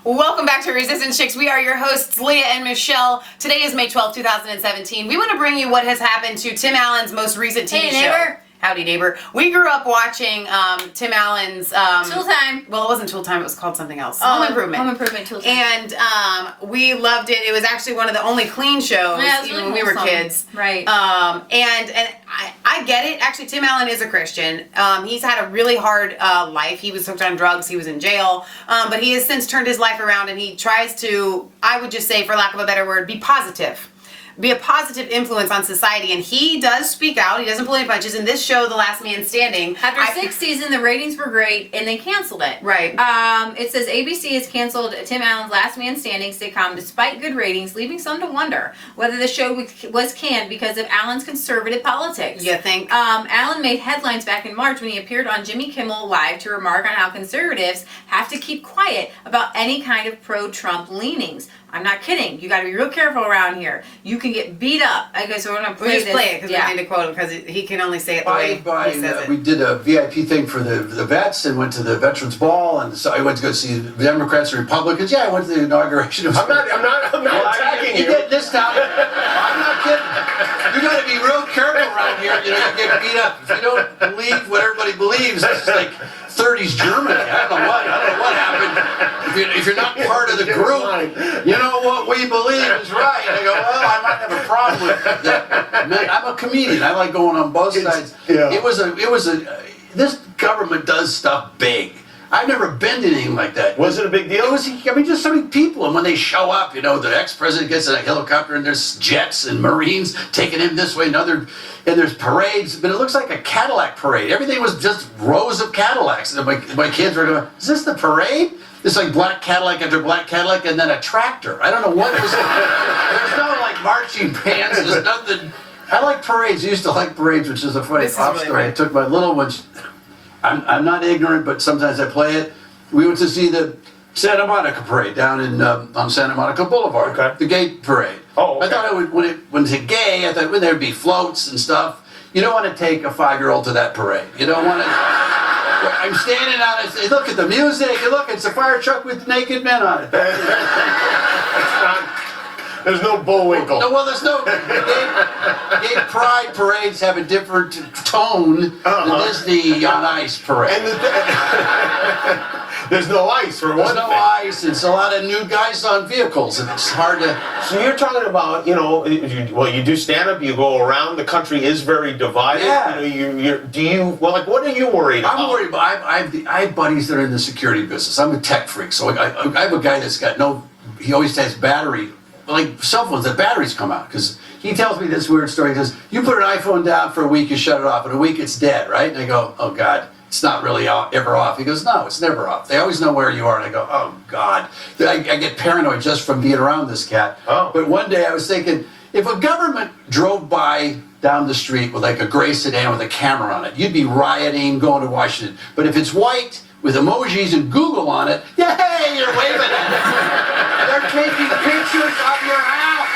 Welcome back to Resistance Chicks. We are your hosts, Leah and Michelle. Today is May 12, 2017. We want to bring you what has happened to Tim Allen's most recent TV show. Neighbor. Howdy, neighbor. We grew up watching Tim Allen's... Tool Time. Well, it wasn't Tool Time. It was called something else. Oh, Home Improvement. Home Improvement, Tool Time. And we loved it. It was actually one of the only clean shows, even when we were kids. Right. And I get it. Actually, Tim Allen is a Christian. He's had a really hard life. He was hooked on drugs. He was in jail. But he has since turned his life around, and he tries to, I would just say, for lack of a better word, be positive. Be a positive influence on society, and he does speak out. He doesn't pull any punches. In this show, The Last Man Standing, After 6 seasons, the ratings were great, and they canceled it. Right. It says ABC has canceled Tim Allen's Last Man Standing sitcom despite good ratings, leaving some to wonder whether the show was canned because of Allen's conservative politics. You think? Allen made headlines back in March when he appeared on Jimmy Kimmel Live to remark on how conservatives have to keep quiet about any kind of pro-Trump leanings. I'm not kidding. You got to be real careful around here. You can get beat up. Okay, so we're going to play this. We'll just play it because we need to quote him because he can only say it the way he says it. We did a VIP thing for the vets and went to the Veterans Ball, and so I went to go see the Democrats and Republicans. Yeah, I went to the inauguration. I'm not attacking you. You get this time. I'm not kidding. You got to be real careful around here. You know, you get beat up if you don't believe what everybody believes. It's like 30s Germany. I don't know what happened. If you're not part of the group, you know what we believe is right. I go, well, I might have a problem with that. Man, I'm a comedian. I like going on both sides. Yeah. This government does stuff big. I've never been to anything like that. Was it a big deal? It was, just so many people, and when they show up, you know, the ex-president gets in a helicopter, and there's jets and Marines taking him this way, and there's parades, but it looks like a Cadillac parade. Everything was just rows of Cadillacs, and my kids were going, is this the parade? It's like black Cadillac after black Cadillac, and then a tractor. I don't know what it was. There's no, like, marching bands, there's nothing. I like parades. I used to like parades, which is a funny off story. Really I took my little ones. I'm not ignorant, but sometimes I play it. We went to see the Santa Monica parade down in on Santa Monica Boulevard. Okay. The gay parade. Oh, okay. I thought when it's gay, I thought there'd be floats and stuff. You don't want to take a 5-year-old to that parade. You don't want to. I'm standing on it. Look at the music. Look, it's a fire truck with naked men on it. There's no Bullwinkle. No, well, there's no. Gay pride parades have a different tone than Disney on Ice parade. And there's no ice for one There's thing. no ice. It's a lot of new guys on vehicles, and it's hard to. So you're talking about, you do stand-up, you go around, the country is very divided. Yeah. What are you worried about? I'm worried about. I have buddies that are in the security business. I'm a tech freak, so I have a guy that's got no. He always has battery. Like cell phones, the batteries come out, because he tells me this weird story. He says, you put an iPhone down for a week, you shut it off. In a week, it's dead, right? And I go, oh, God, it's not really ever off. He goes, no, it's never off. They always know where you are. And I go, oh, God. I get paranoid just from being around this cat. Oh. But one day I was thinking, if a government drove by down the street with like a gray sedan with a camera on it, you'd be rioting, going to Washington. But if it's white, with emojis and Google on it, yay, you're waving at it. They're taking pictures of your house.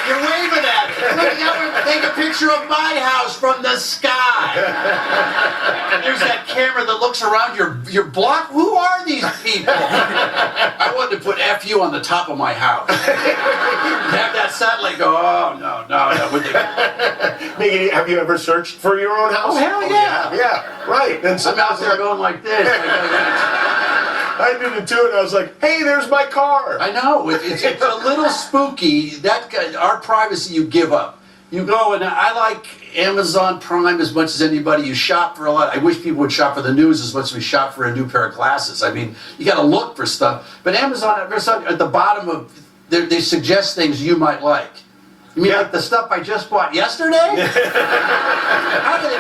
You're waving at it. Look, take a picture of my house from the sky. And there's that camera that looks around your block. Who are these people? I wanted to put FU on the top of my house. Have that satellite go, oh, no. Mickey, have you ever searched for your own house? Oh, hell yeah. Yeah, right. And I'm out there going like this. I did it too, and I was like, hey, there's my car. I know. It's a little spooky. Our privacy you give up. You go, and I like Amazon Prime as much as anybody. You shop for a lot. I wish people would shop for the news as much as we shop for a new pair of glasses. I mean, you got to look for stuff. But Amazon, there's something at the bottom of, they suggest things you might like. You mean like the stuff I just bought yesterday?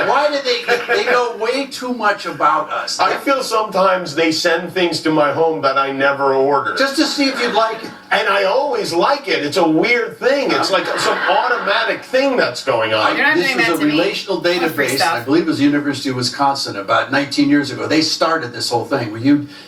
Why did they know way too much about us? I feel sometimes they send things to my home that I never ordered. Just to see if you'd like it. And I always like it. It's a weird thing. It's like some automatic thing that's going on. You're not This doing was that a to me. relational Free database, stuff. I believe it was the University of Wisconsin about 19 years ago. They started this whole thing where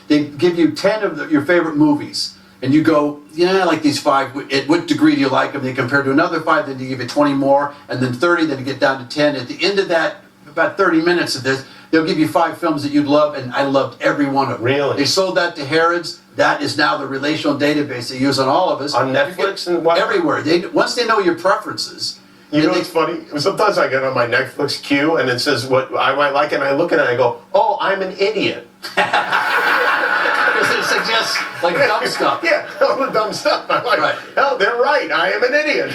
they give you 10 of your favorite movies. And you go, yeah, I like these 5. At what degree do you like them? They compare to another 5, then you give it 20 more, and then 30, then you get down to 10. At the end of that, about 30 minutes of this, they'll give you 5 films that you'd love, and I loved every one of them. Really? They sold that to Harrods. That is now the relational database they use on all of us. On Netflix and what? Everywhere. Once they know your preferences. You know what's funny? Sometimes I get on my Netflix queue and it says what I might like, and I look at it and I go, "Oh, I'm an idiot." Because it suggests like dumb stuff. Yeah, all the dumb stuff. I'm like, Right. "Oh, they're right. I am an idiot."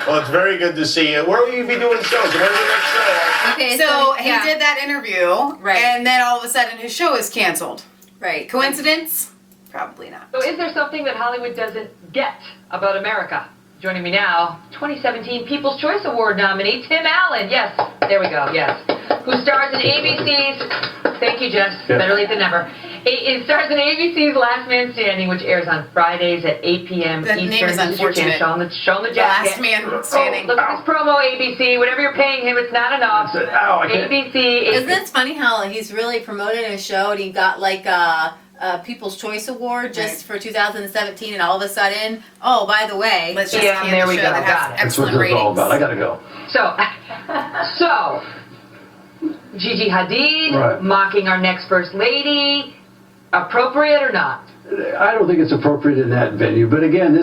Well, it's very good to see you. Where will you be doing shows? When's the next show? Okay, So he yeah. did that interview, Right. and then all of a sudden his show is canceled. Right. Coincidence? Probably not. So is there something that Hollywood doesn't get about America? Joining me now, 2017 People's Choice Award nominee Tim Allen. Yes, there we go, yes. Who stars in ABC's, thank you Jess, better late than never. It stars in ABC's Last Man Standing, which airs on Fridays at 8 p.m. The Eastern. name is unfortunate. Show the The jacket. Last Man Standing. Oh, look at this promo, ABC. Whatever you're paying him, it's not enough. Ow, I can't. ABC Isn't it funny how he's really promoting a show and he got like a People's Choice Award just for 2017, and all of a sudden, oh, by the way, Let's just Yeah, can there the we show go, that got has it. That's what excellent this is all about. I ratings. gotta go. So, Gigi Hadid Right. mocking our next first lady, appropriate or not? I don't think it's appropriate in that venue, but again,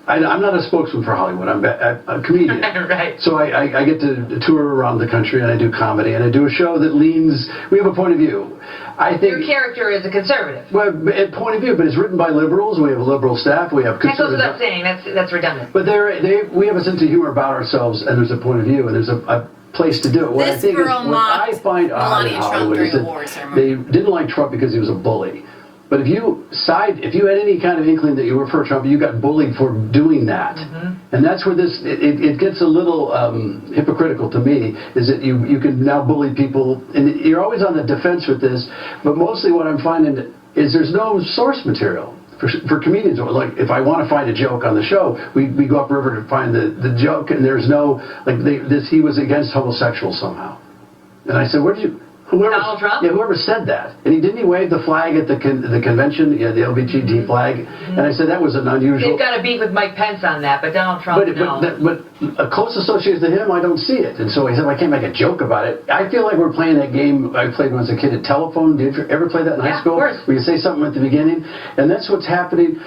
I'm not a spokesman for Hollywood. I'm a comedian. Right. So I get to tour around the country and I do comedy and I do a show that leans, we have a point of view. I think, Your character is a conservative. well, a point of view, but it's written by liberals. We have a liberal staff. We have That goes conservative. without saying. That's redundant. But we have a sense of humor about ourselves, and there's a point of view, and there's a place to do it. What This I think girl is, what I mocked find odd in Melania Trump Hollywood during is that awards ceremony. they didn't like Trump because he was a bully. But if you had any kind of inkling that you were for Trump, you got bullied for doing that. And that's where it gets a little hypocritical to me, is that you can now bully people, and you're always on the defense with this, but mostly what I'm finding is there's no source material. For comedians, like if I want to find a joke on the show, we go upriver to find the joke, and there's no, he was against homosexuals somehow. And I said, Donald Trump? Yeah, whoever said that. And didn't he wave the flag at the convention, the LGBT flag? And I said that was an unusual. They've got a beef with Mike Pence on that, but Donald Trump, no. But a close associate to him, I don't see it. And so he said, I can't make a joke about it. I feel like we're playing that game I played when I was a kid at Telephone. Did you ever play that in high school? Of course. Where you say something at the beginning? And that's what's happening.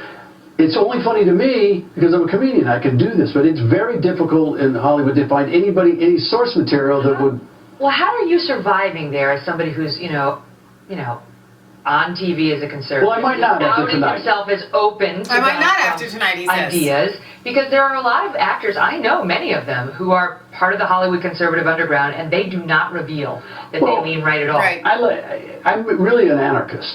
It's only funny to me because I'm a comedian. I can do this. But it's very difficult in Hollywood to find any source material that would... Well, how are you surviving there as somebody who's, on TV as a conservative? Well, I might not after outing tonight. himself as open to I might Donald not Trump's after tonight, he says. ideas, because there are a lot of actors, I know many of them, who are part of the Hollywood conservative underground, and they do not reveal that Well, they lean right at all. Right. I'm really an anarchist.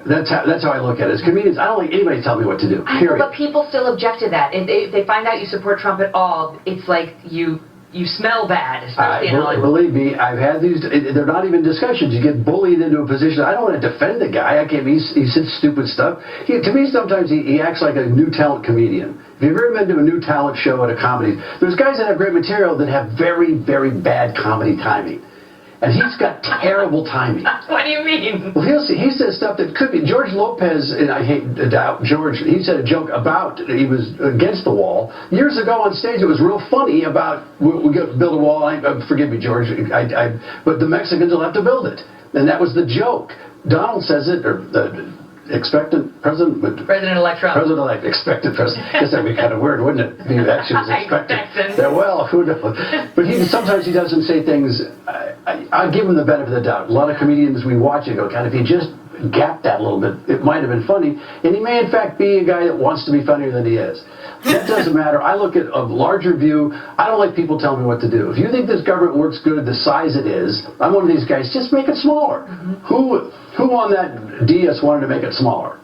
That's how I look at it. As comedians, I don't like anybody tell me what to do. I know, Period. but people still object to that. If they find out you support Trump at all, it's like you smell bad, especially in Hollywood. Believe me, I've had these. They're not even discussions. You get bullied into a position. I don't want to defend the guy. He says stupid stuff. To me, sometimes he acts like a new talent comedian. If you've ever been to a new talent show at a comedy, there's guys that have great material that have very, very bad comedy timing. And he's got terrible timing. What do you mean? Well, he says stuff that could be. George Lopez, and I hate to doubt George, he said a joke about, he was against the wall. Years ago on stage, it was real funny about, we got to build a wall. Forgive me, George, but the Mexicans will have to build it. And that was the joke. Donald says it, or the expectant president. President-elect Trump. President-elect, expected president. I guess that'd be kind of weird, wouldn't it? He actually was expected. Expectant. Yeah, well, who knows? But sometimes he doesn't say things. I give him the benefit of the doubt. A lot of comedians, we watch and go, God, if he just gapped that a little bit, it might have been funny. And he may, in fact, be a guy that wants to be funnier than he is. That doesn't matter. I look at a larger view. I don't like people telling me what to do. If you think this government works good the size it is, I'm one of these guys, just make it smaller. Who on that DS wanted to make it smaller?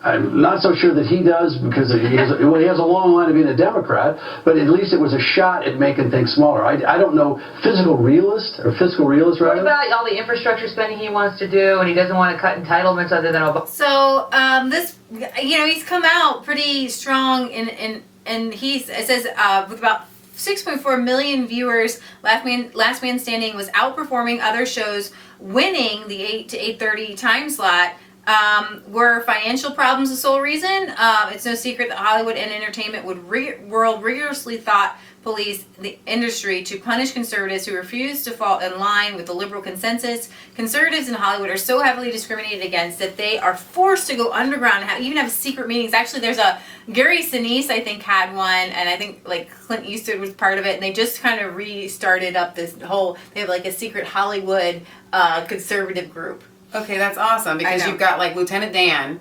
I'm not so sure that he does, because he has a long line of being a Democrat, but at least it was a shot at making things smaller. I don't know, fiscal realist, What rather? about all the infrastructure spending he wants to do, and he doesn't want to cut entitlements other than Obama? So he's come out pretty strong, and it says with about 6.4 million viewers, Last Man Standing was outperforming other shows, winning the 8 to 8:30 time slot. Were financial problems the sole reason? It's no secret that Hollywood and entertainment world rigorously thought police, the industry to punish conservatives who refuse to fall in line with the liberal consensus. Conservatives in Hollywood are so heavily discriminated against that they are forced to go underground and even have secret meetings. Actually, there's a Gary Sinise, I think, had one, and I think like Clint Eastwood was part of it, and they just kind of restarted up this whole, they have like a secret Hollywood conservative group. Okay, that's awesome because you've got like Lieutenant Dan,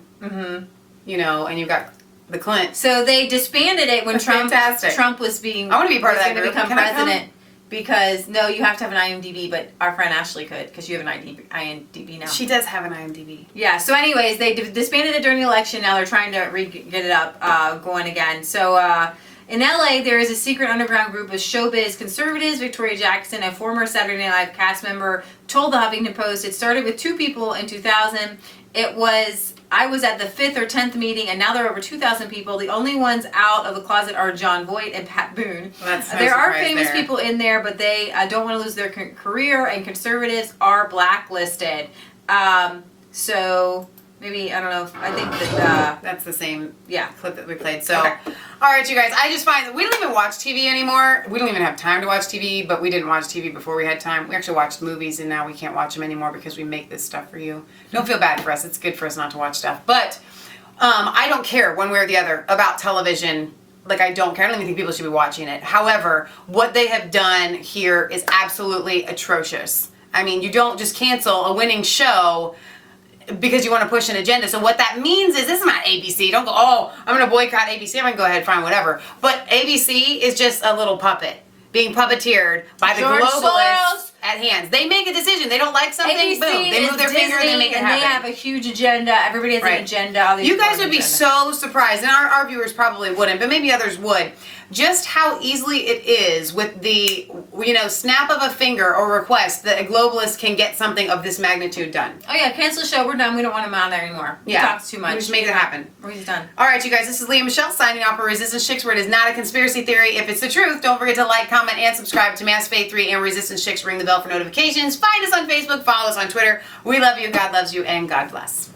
you know, and you've got the Clint. So they disbanded it when Trump was being. I want to be part of that going to group. become Can I come? president because no, you have to have an IMDb, but our friend Ashley could because you have an IMDb now. She does have an IMDb. Yeah. So, anyways, they disbanded it during the election. Now they're trying to get it up, going again. So. In LA, there is a secret underground group of showbiz conservatives. Victoria Jackson, a former Saturday Night Live cast member, told the Huffington Post it started with 2 people in 2000. I was at the 5th or 10th meeting, and now there are over 2,000 people. The only ones out of the closet are John Voight and Pat Boone. There are famous people in there, but they don't want to lose their career, and conservatives are blacklisted. So maybe, I don't know, I think that... that's the same yeah, clip that we played. So, all right, you guys, I just find that we don't even watch TV anymore. We don't even have time to watch TV, but we didn't watch TV before we had time. We actually watched movies, and now we can't watch them anymore because we make this stuff for you. Don't feel bad for us. It's good for us not to watch stuff. But I don't care one way or the other about television. Like, I don't care. I don't even think people should be watching it. However, what they have done here is absolutely atrocious. I mean, you don't just cancel a winning show because you want to push an agenda. So what that means is, this is not ABC. Don't go, oh, I'm going to boycott ABC. I'm going to go ahead, fine, whatever. But ABC is just a little puppet being puppeteered by the globalists at hands. They make a decision. They don't like something, ABC boom. They move their finger and they make it happen. And they have a huge agenda. Everybody has an agenda. You guys would be so surprised, and our viewers probably wouldn't, but maybe others would, just how easily it is with the, snap of a finger or request that a globalist can get something of this magnitude done. Oh yeah, cancel the show. We're done. We don't want him on there anymore. He talks too much. We just make it happen. He's done. All right, you guys, this is Leah Michelle signing off for Resistance Chicks, where it is not a conspiracy theory. If it's the truth, don't forget to like, comment, and subscribe to Mass Faith 3 and Resistance Chicks. Ring the bell for notifications. Find us on Facebook. Follow us on Twitter. We love you. God loves you. And God bless.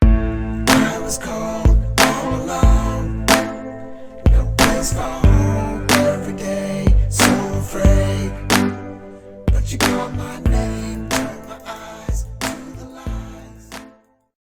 I was cold all alone. No place for